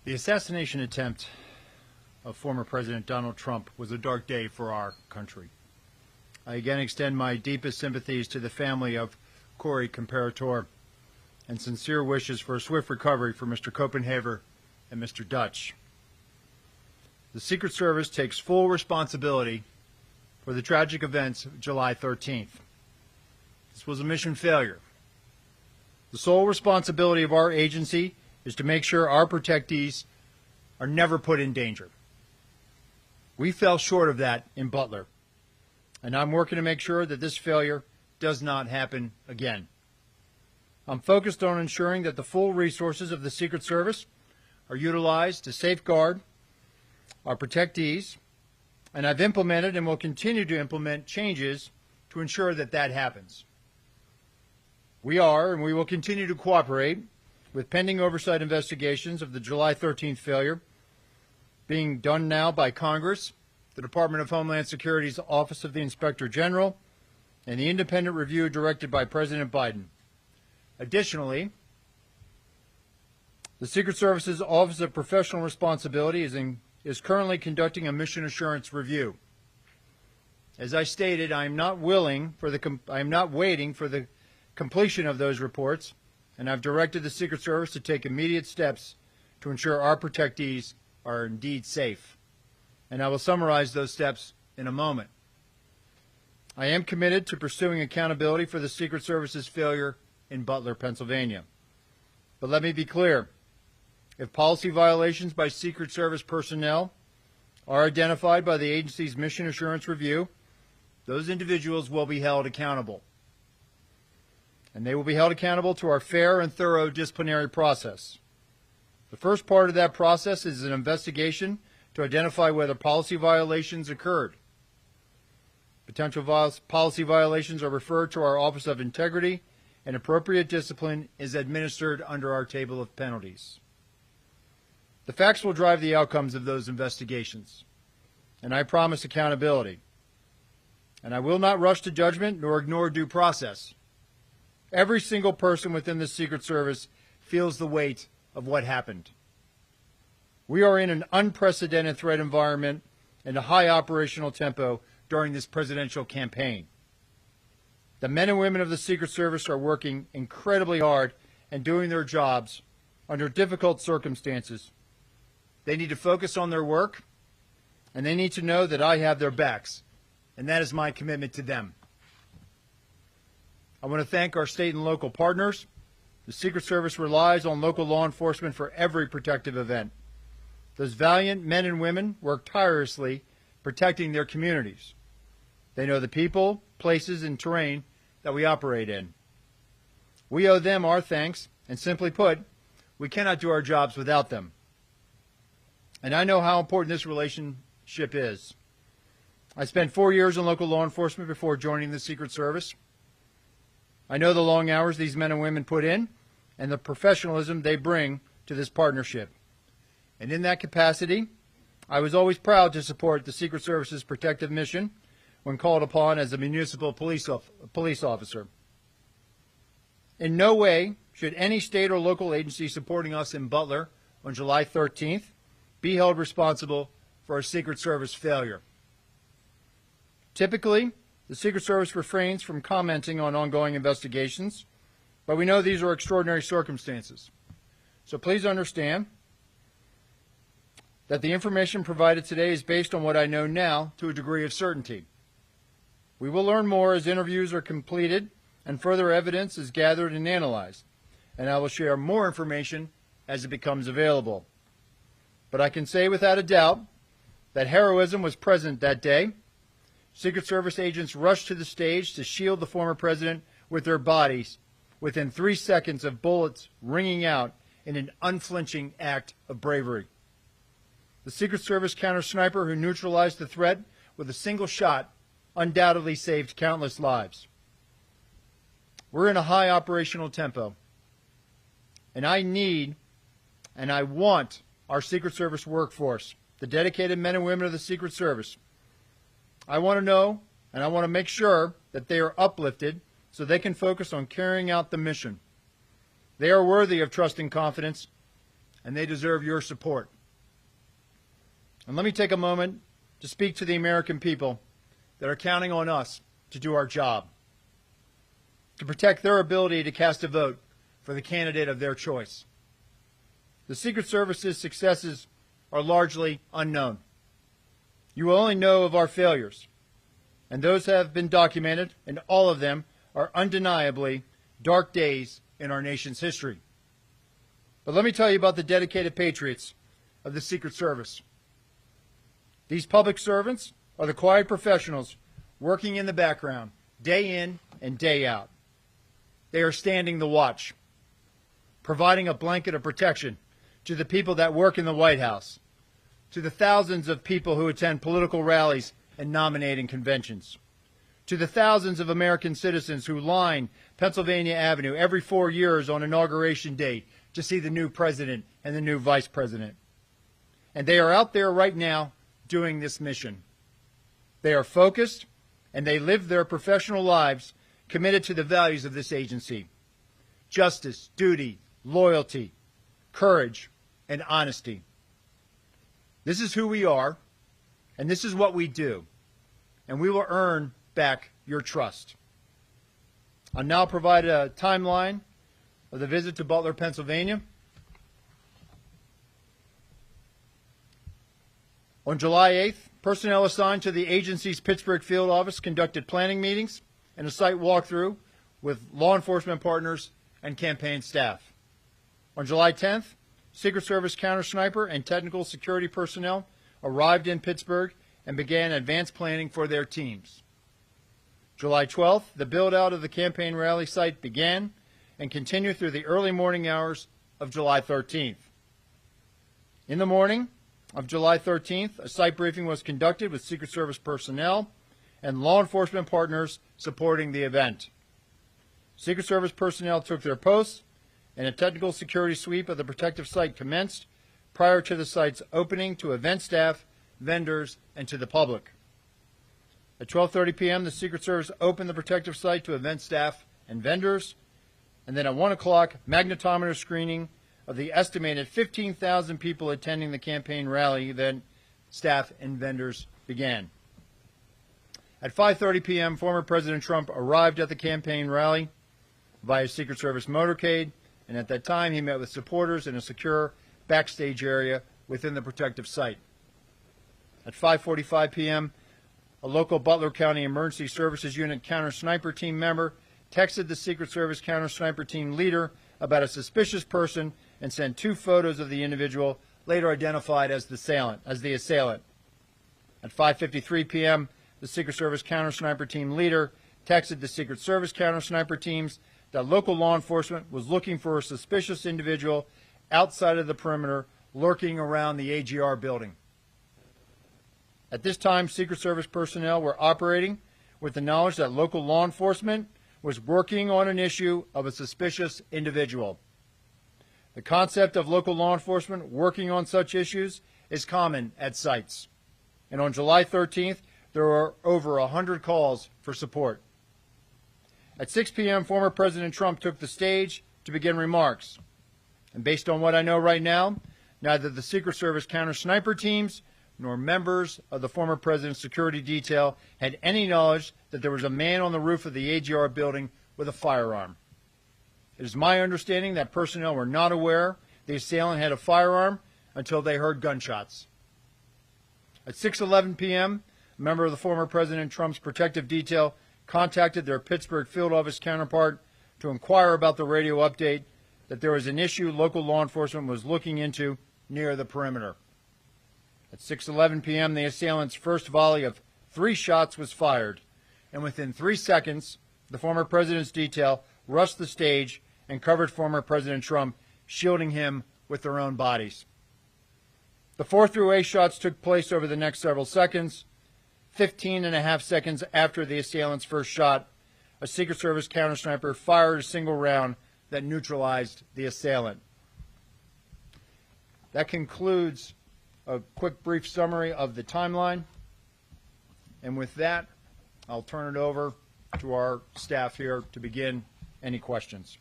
The assassination attempt of former President Donald Trump was a dark day for our country. I again extend my deepest sympathies to the family of Corey Comparator and sincere wishes for a swift recovery for Mr. Copenhaver and Mr. Dutch. The Secret Service takes full responsibility for the tragic events of July 13th. This was a mission failure. The sole responsibility of our agency is to make sure our protectees are never put in danger. We fell short of that in Butler, and I'm working to make sure that this failure does not happen again. I'm focused on ensuring that the full resources of the Secret Service are utilized to safeguard our protectees, and I've implemented and will continue to implement changes to ensure that that happens. We are and we will continue to cooperate with pending oversight investigations of the July 13th failure being done now by Congress, the Department of Homeland Security's Office of the Inspector General, and the independent review directed by President Biden. Additionally, the Secret Service's Office of Professional Responsibility is currently conducting a mission assurance review. As I stated, I am not waiting for the completion of those reports, and I've directed the Secret Service to take immediate steps to ensure our protectees are indeed safe. And I will summarize those steps in a moment. I am committed to pursuing accountability for the Secret Service's failure in Butler, Pennsylvania. But let me be clear. If policy violations by Secret Service personnel are identified by the agency's mission assurance review, those individuals will be held accountable. And they will be held accountable to our fair and thorough disciplinary process. The first part of that process is an investigation to identify whether policy violations occurred. Potential policy violations are referred to our Office of Integrity, and appropriate discipline is administered under our table of penalties. The facts will drive the outcomes of those investigations, and I promise accountability. And I will not rush to judgment nor ignore due process. Every single person within the Secret Service feels the weight of what happened. We are in an unprecedented threat environment and a high operational tempo during this presidential campaign. The men and women of the Secret Service are working incredibly hard and doing their jobs under difficult circumstances. They need to focus on their work, and they need to know that I have their backs, and that is my commitment to them. I want to thank our state and local partners. The Secret Service relies on local law enforcement for every protective event. Those valiant men and women work tirelessly protecting their communities. They know the people, places, and terrain that we operate in. We owe them our thanks, and simply put, we cannot do our jobs without them. And I know how important this relationship is. I spent 4 years in local law enforcement before joining the Secret Service. I know the long hours these men and women put in and the professionalism they bring to this partnership. And in that capacity, I was always proud to support the Secret Service's protective mission when called upon as a municipal police officer. In no way should any state or local agency supporting us in Butler on July 13th be held responsible for a Secret Service failure. Typically, the Secret Service refrains from commenting on ongoing investigations, but we know these are extraordinary circumstances. So please understand that the information provided today is based on what I know now to a degree of certainty. We will learn more as interviews are completed and further evidence is gathered and analyzed, and I will share more information as it becomes available. But I can say without a doubt that heroism was present that day. Secret Service agents rushed to the stage to shield the former president with their bodies within 3 seconds of bullets ringing out in an unflinching act of bravery. The Secret Service counter-sniper who neutralized the threat with a single shot undoubtedly saved countless lives. We're in a high operational tempo, and I need and I want our Secret Service workforce, the dedicated men and women of the Secret Service. I want to know and I want to make sure that they are uplifted so they can focus on carrying out the mission. They are worthy of trust and confidence, and they deserve your support. And let me take a moment to speak to the American people that are counting on us to do our job, to protect their ability to cast a vote for the candidate of their choice. The Secret Service's successes are largely unknown. You will only know of our failures, and those have been documented, and all of them are undeniably dark days in our nation's history. But let me tell you about the dedicated patriots of the Secret Service. These public servants are the quiet professionals working in the background, day in and day out. They are standing the watch, providing a blanket of protection to the people that work in the White House, to the thousands of people who attend political rallies and nominating conventions, to the thousands of American citizens who line Pennsylvania Avenue every 4 years on Inauguration Day to see the new president and the new vice president. And they are out there right now doing this mission. They are focused, and they live their professional lives committed to the values of this agency: justice, duty, loyalty, courage, and honesty. This is who we are, and this is what we do, and we will earn back your trust. I'll now provide a timeline of the visit to Butler, Pennsylvania. On July 8th, personnel assigned to the agency's Pittsburgh field office conducted planning meetings and a site walkthrough with law enforcement partners and campaign staff. On July 10th, Secret Service counter-sniper and technical security personnel arrived in Pittsburgh and began advanced planning for their teams. July 12th, the build-out of the campaign rally site began and continued through the early morning hours of July 13th. In the morning of July 13th, a site briefing was conducted with Secret Service personnel and law enforcement partners supporting the event. Secret Service personnel took their posts, and a technical security sweep of the protective site commenced prior to the site's opening to event staff, vendors, and to the public. At 12:30 p.m., the Secret Service opened the protective site to event staff and vendors, and then at 1 o'clock, magnetometer screening of the estimated 15,000 people attending the campaign rally event, staff, and vendors began. At 5:30 p.m., former President Trump arrived at the campaign rally via Secret Service motorcade, and at that time he met with supporters in a secure backstage area within the protective site. At 5:45 p.m., a local Butler County Emergency Services Unit counter-sniper team member texted the Secret Service counter-sniper team leader about a suspicious person and sent 2 photos of the individual, later identified as the assailant. At 5:53 p.m., the Secret Service counter-sniper team leader texted the Secret Service counter-sniper teams that local law enforcement was looking for a suspicious individual outside of the perimeter lurking around the AGR building. At this time, Secret Service personnel were operating with the knowledge that local law enforcement was working on an issue of a suspicious individual. The concept of local law enforcement working on such issues is common at sites. And on July 13th, there were over 100 calls for support. At 6 p.m., former President Trump took the stage to begin remarks. And based on what I know right now, neither the Secret Service counter-sniper teams nor members of the former president's security detail had any knowledge that there was a man on the roof of the AGR building with a firearm. It is my understanding that personnel were not aware the assailant had a firearm until they heard gunshots. At 6:11 p.m., a member of the former President Trump's protective detail contacted their Pittsburgh field office counterpart to inquire about the radio update that there was an issue local law enforcement was looking into near the perimeter. At 6:11 p.m., the assailant's first volley of 3 shots was fired, and within 3 seconds, the former president's detail rushed the stage and covered former President Trump, shielding him with their own bodies. The 4 through 8 shots took place over the next several seconds. 15.5 seconds after the assailant's first shot, a Secret Service counter-sniper fired a single round that neutralized the assailant. That concludes a quick, brief summary of the timeline. And with that, I'll turn it over to our staff here to begin any questions.